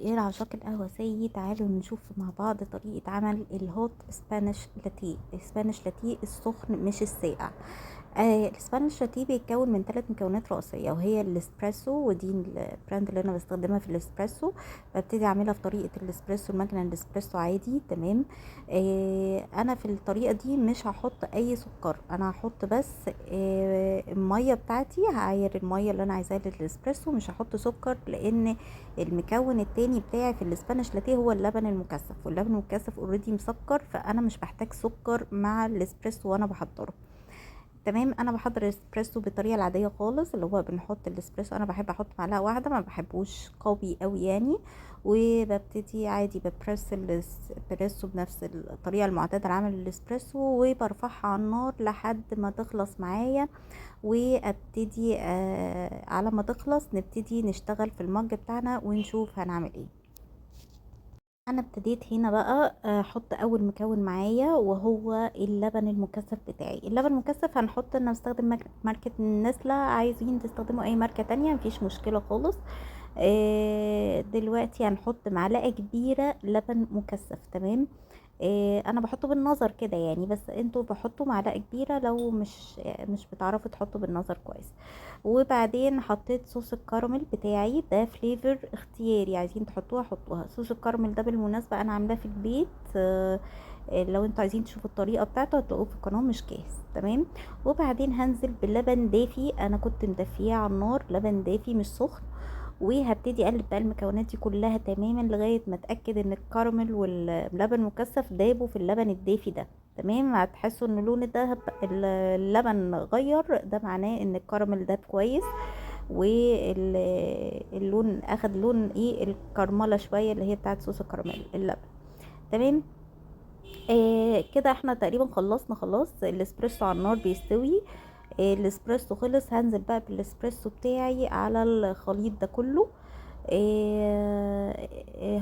ايه العشاق القهوة سيء، تعالوا نشوف مع بعض طريقة عمل الهوت سبانيش لاتيه. السبانيش لاتيه السخن مش الساقع. الاسبانيش لاتيه بيتكون من 3 مكونات رئيسية، وهي الاسبريسو، ودي البراند اللي انا بستخدمها في الاسبريسو. ببتدي اعملها في طريقة الاسبريسو، المكنة الاسبريسو عادي تمام. انا في الطريقة دي مش هحط اي سكر، انا هحط بس المية بتاعتي، هعاير المية اللي انا عايزاها للاسبريسو، مش هحط سكر، لان المكون التاني بتاعي في الاسبانيش لاتيه هو اللبن المكثف، واللبن المكثف اوريدي مسكر، فانا مش بحتاج سكر مع الاسبريسو وانا بحضره. تمام. انا بحضر الاسبريسو بالطريقه العاديه خالص، اللي هو بنحط الاسبريسو، انا بحب احط معلقه واحده، ما بحبوش قوي قوي يعني. وببتدي عادي ببرس الاسبريسو بنفس الطريقه المعتاده لعمل الاسبريسو، وبرفعها على النار لحد ما تخلص معايا. وابتدي على ما تخلص نبتدي نشتغل في المج بتاعنا ونشوف هنعمل ايه. انا ابتديت هنا بقى احط اول مكون معايا، وهو اللبن المكثف بتاعي. اللبن المكثف هنحط، انا بستخدم ماركة نسلة، عايزين تستخدموا اي ماركة تانية مفيش مشكلة خالص. دلوقتي هنحط معلقة كبيرة لبن مكثف. تمام. انا بحطه بالنظر كده يعني، بس انتوا بحطوا معلقة كبيرة لو مش بتعرفوا تحطوا بالنظر كويس. وبعدين حطيت صوص الكراميل بتاعي، ده فليفر اختياري، عايزين تحطوها حطوها. صوص الكراميل ده بالمناسبة انا عاملاه في البيت. لو انتوا عايزين تشوفوا الطريقة بتاعته هتلاقوه في القناة، مش جاهز. تمام. وبعدين هنزل بلبن دافي، انا كنت مدفياه على النار، لبن دافي مش سخن. وهبتدي اقلب بقى المكونات دي كلها تماما لغايه ما اتاكد ان الكراميل واللبن المكثف دابوا في اللبن الدافي ده. تمام. هتحسوا ان لون الدهب اللبن غير، ده معناه ان الكراميل داب كويس، واللون اخد لون ايه، الكرمله شويه، اللي هي بتاعت صوص الكراميل اللبن. تمام. كده احنا تقريبا خلصنا، خلاص الاسبريسو على النار بيستوي. الاسبريسو خلص، هنزل بقى بالاسبريسو بتاعي على الخليط ده كله.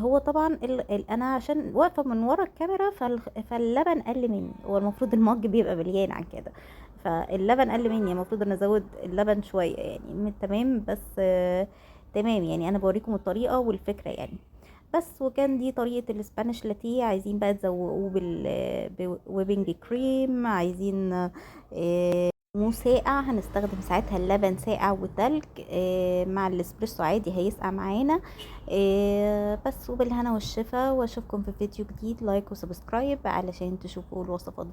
هو طبعا انا عشان واقفه من ورا الكاميرا، فاللبن قل مني، هو المفروض المج بيبقى مليان عن كده، فاللبن قل مني، المفروض ان ازود اللبن شويه يعني. تمام. بس تمام يعني، انا بوريكم الطريقه والفكره يعني. بس وكان دي طريقة الاسبانيش لاتيه. عايزين بقى تزوقوه بويبنج كريم، عايزين مو ساقع، هنستخدم ساعتها اللبن ساقع وتلج مع الاسبريسو عادي هيسقع معانا. بس وبالهنا والشفا، واشوفكم في فيديو جديد. لايك وسبسكرايب علشان تشوفوا الوصفات.